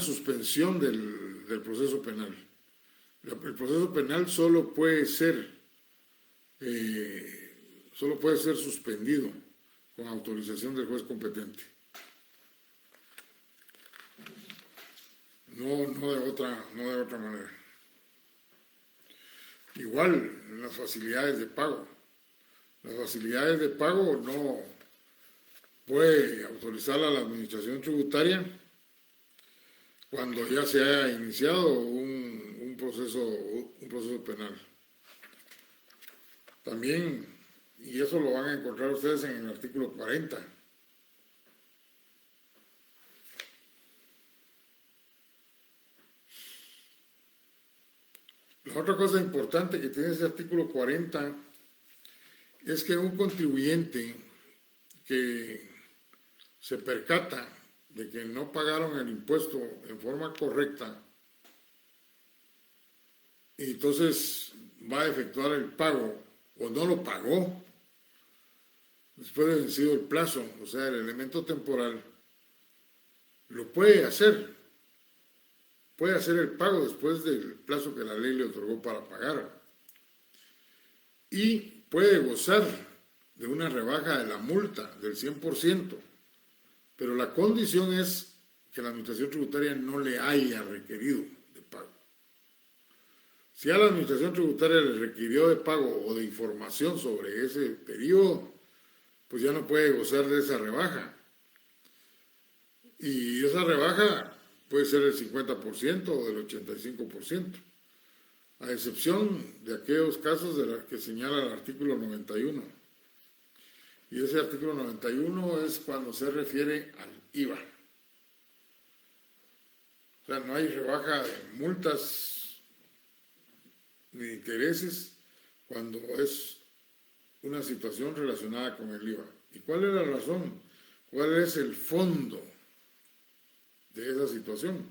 S1: suspensión del proceso penal. El proceso penal solo puede ser suspendido con autorización del juez competente. No de otra manera. Igual las facilidades de pago. Las facilidades de pago no puede autorizarla la administración tributaria cuando ya se haya iniciado un proceso penal. También, y eso lo van a encontrar ustedes en el artículo 40. La otra cosa importante que tiene ese artículo 40 es que un contribuyente que se percata de que no pagaron el impuesto en forma correcta y entonces va a efectuar el pago o no lo pagó después de vencido el plazo, o sea, el elemento temporal, lo puede hacer el pago después del plazo que la ley le otorgó para pagar y puede gozar de una rebaja de la multa del 100%, pero la condición es que la administración tributaria no le haya requerido de pago. Si a la administración tributaria le requirió de pago o de información sobre ese periodo, pues ya no puede gozar de esa rebaja. Y esa rebaja puede ser del 50% o del 85%, a excepción de aquellos casos de los que señala el artículo 91. Y ese artículo 91 es cuando se refiere al IVA. O sea, no hay rebaja de multas ni intereses cuando es una situación relacionada con el IVA. ¿Y cuál es la razón? ¿Cuál es el fondo de esa situación?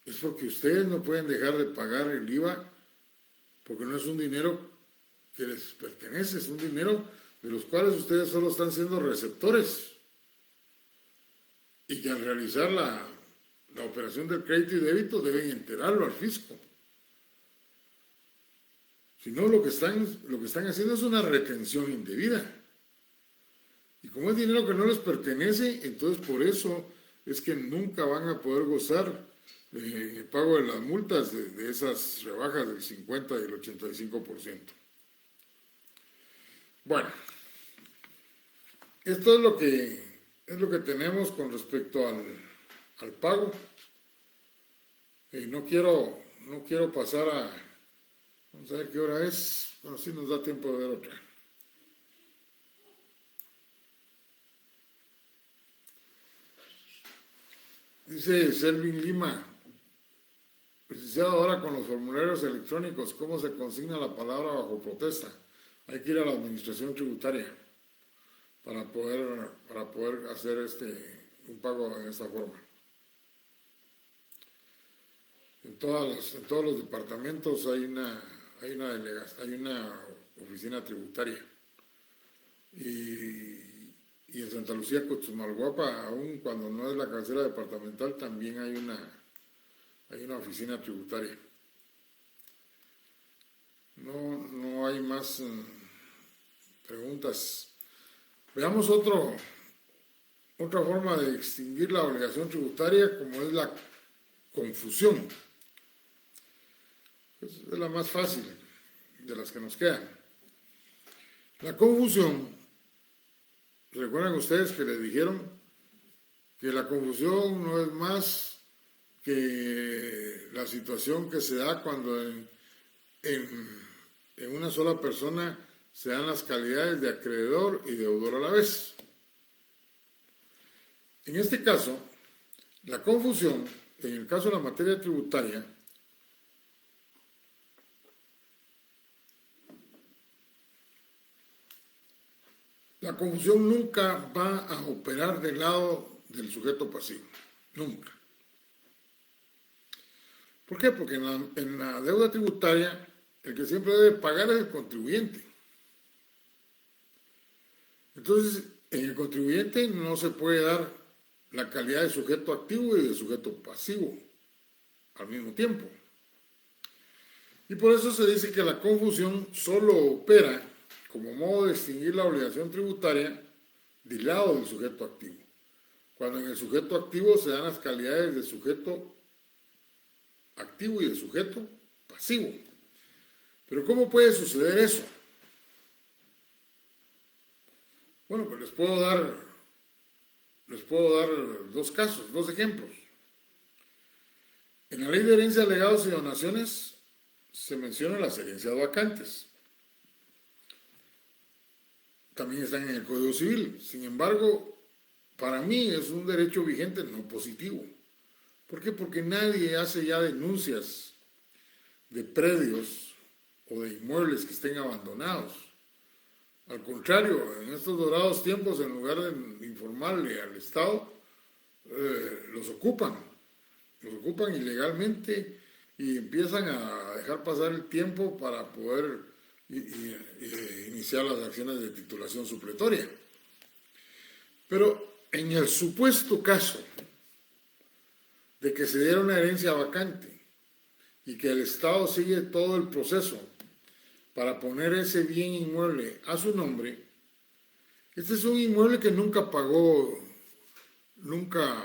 S1: Es porque ustedes no pueden dejar de pagar el IVA porque no es un dinero que les pertenece, es un dinero de los cuales ustedes solo están siendo receptores y que al realizar la operación del crédito y débito deben enterarlo al fisco. Si no, lo que están haciendo es una retención indebida. Y como es dinero que no les pertenece, entonces por eso es que nunca van a poder gozar del pago de las multas de esas rebajas del 50 y el 85%. Bueno, esto es lo que tenemos con respecto al pago. No quiero pasar a... Vamos a ver qué hora es. Bueno, sí nos da tiempo de ver otra. Dice Selvin Lima, precisado ahora con los formularios electrónicos, ¿cómo se consigna la palabra bajo protesta? Hay que ir a la administración tributaria para poder hacer un pago en esta forma. En todos los departamentos hay una oficina tributaria. Y en Santa Lucía, Cochumalguapa, aún cuando no es la cabecera departamental, también hay una oficina tributaria. No hay más preguntas. Veamos otra forma de extinguir la obligación tributaria, como es la confusión. Es la más fácil de las que nos quedan. La confusión, ¿recuerdan ustedes que les dijeron que la confusión no es más que la situación que se da cuando en una sola persona se dan las calidades de acreedor y deudor a la vez? En este caso, la confusión, en el caso de la materia tributaria, la confusión nunca va a operar del lado del sujeto pasivo, nunca. ¿Por qué? Porque en la deuda tributaria el que siempre debe pagar es el contribuyente. Entonces, en el contribuyente no se puede dar la calidad de sujeto activo y de sujeto pasivo al mismo tiempo. Y por eso se dice que la confusión solo opera como modo de extinguir la obligación tributaria del lado del sujeto activo, cuando en el sujeto activo se dan las calidades de sujeto activo y de sujeto pasivo. Pero ¿cómo puede suceder eso? Bueno, pues les puedo dar dos casos, dos ejemplos. En la ley de herencia, legados y donaciones se mencionan las herencias vacantes. También están en el Código Civil. Sin embargo, para mí es un derecho vigente no positivo. ¿Por qué? Porque nadie hace ya denuncias de predios o de inmuebles que estén abandonados. Al contrario, en estos dorados tiempos, en lugar de informarle al Estado, los ocupan ilegalmente y empiezan a dejar pasar el tiempo para poder iniciar las acciones de titulación supletoria. Pero en el supuesto caso de que se diera una herencia vacante y que el Estado sigue todo el proceso para poner ese bien inmueble a su nombre, este es un inmueble que nunca pagó, nunca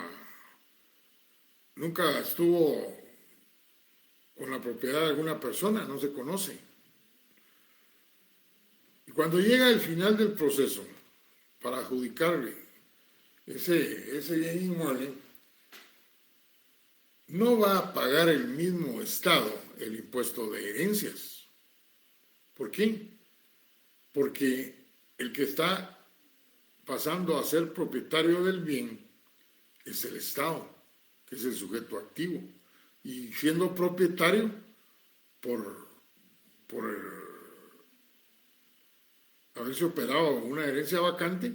S1: estuvo con la propiedad de alguna persona, no se conoce. Y cuando llega el final del proceso para adjudicarle ese bien inmueble, no va a pagar el mismo Estado el impuesto de herencias. ¿Por qué? Porque el que está pasando a ser propietario del bien es el Estado, que es el sujeto activo. Y siendo propietario por haberse operado una herencia vacante,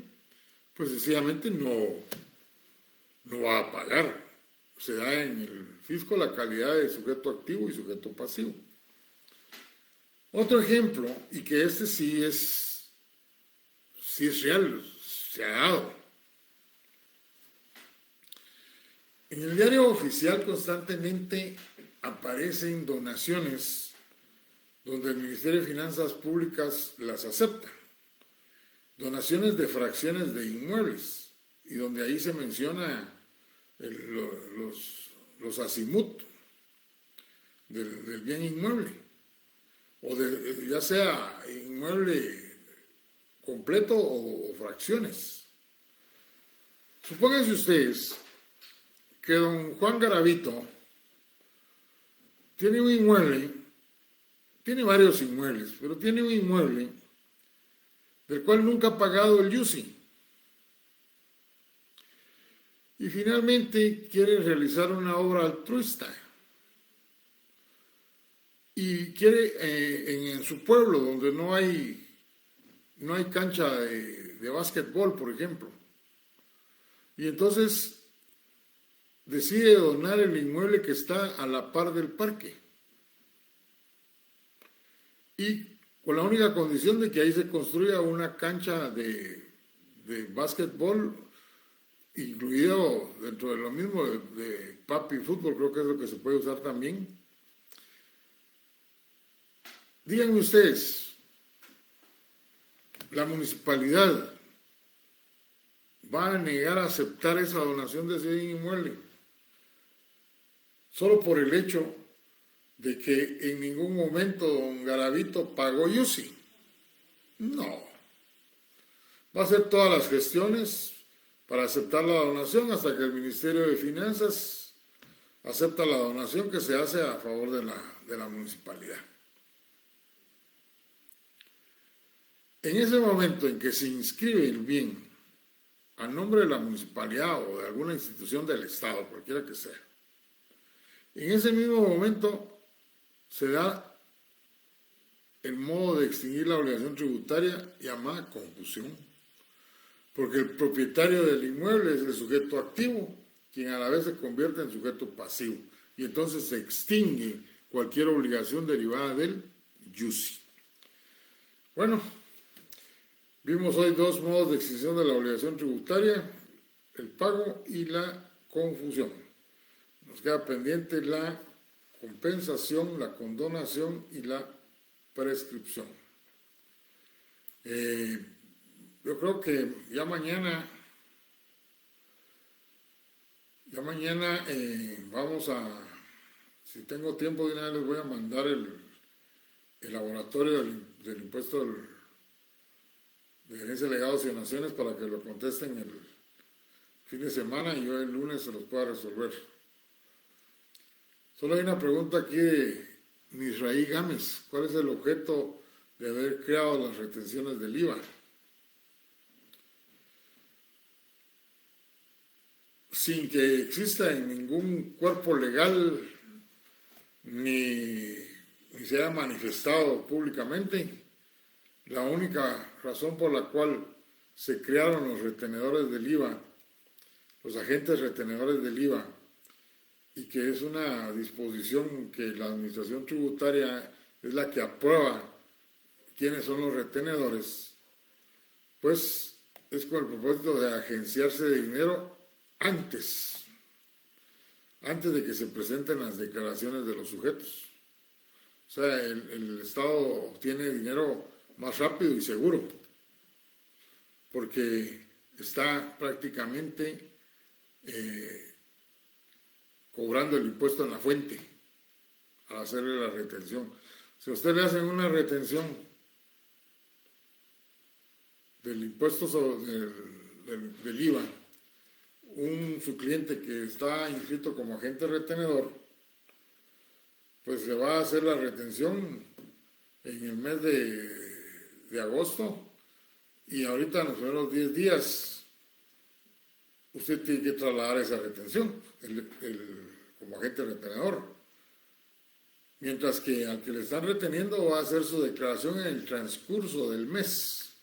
S1: pues sencillamente no va a pagar. Se da en el fisco la calidad de sujeto activo y sujeto pasivo. Otro ejemplo, y que este sí es real, se ha dado. En el diario oficial constantemente aparecen donaciones donde el Ministerio de Finanzas Públicas las acepta. Donaciones de fracciones de inmuebles, y donde ahí se menciona los azimut del bien inmueble, o ya sea inmueble completo o fracciones. Supónganse ustedes que don Juan Garavito tiene un inmueble, tiene varios inmuebles, pero tiene un inmueble del cual nunca ha pagado el IUCI. Y finalmente quiere realizar una obra altruista. Y quiere, en su pueblo, donde no hay cancha de básquetbol, por ejemplo. Y entonces decide donar el inmueble que está a la par del parque. Y con la única condición de que ahí se construya una cancha de básquetbol, incluido dentro de lo mismo de papi fútbol, creo que es lo que se puede usar también. Díganme ustedes, ¿la municipalidad va a negar a aceptar esa donación de ese inmueble solo por el hecho de que en ningún momento don Garavito pagó IUCI? No. Va a hacer todas las gestiones para aceptar la donación hasta que el Ministerio de Finanzas acepta la donación que se hace a favor de la municipalidad. En ese momento en que se inscribe el bien a nombre de la municipalidad o de alguna institución del Estado, cualquiera que sea, en ese mismo momento se da el modo de extinguir la obligación tributaria llamada confusión. porque el propietario del inmueble es el sujeto activo, quien a la vez se convierte en sujeto pasivo, y entonces se extingue cualquier obligación derivada del iusi. Bueno, vimos hoy dos modos de extinción de la obligación tributaria, el pago y la confusión. Nos queda pendiente la compensación, la condonación y la prescripción. Yo creo que ya mañana vamos a, si tengo tiempo de una vez les voy a mandar el laboratorio del impuesto de herencia, legados y donaciones para que lo contesten el fin de semana y yo el lunes se los pueda resolver. Solo hay una pregunta aquí de Misraí Gámez. ¿Cuál es el objeto de haber creado las retenciones del IVA? Sin que exista en ningún cuerpo legal ni se haya manifestado públicamente, la única razón por la cual se crearon los retenedores del IVA, los agentes retenedores del IVA, y que es una disposición que la Administración Tributaria es la que aprueba quiénes son los retenedores, pues es con el propósito de agenciarse de dinero antes de que se presenten las declaraciones de los sujetos. O sea, el Estado obtiene dinero más rápido y seguro, porque está prácticamente cobrando el impuesto en la fuente al hacerle la retención. Si a usted le hacen una retención del impuesto del IVA, su cliente que está inscrito como agente retenedor, pues le va a hacer la retención en el mes de agosto, y ahorita en los primeros 10 días usted tiene que trasladar esa retención como agente retenedor, mientras que al que le están reteniendo va a hacer su declaración en el transcurso del mes.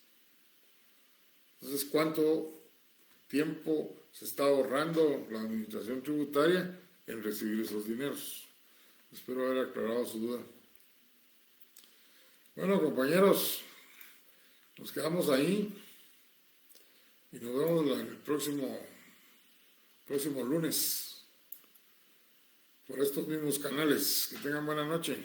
S1: Entonces, ¿cuánto tiempo se está ahorrando la Administración Tributaria en recibir esos dineros? Espero haber aclarado su duda. Bueno, compañeros, nos quedamos ahí y nos vemos el próximo lunes por estos mismos canales. Que tengan buena noche.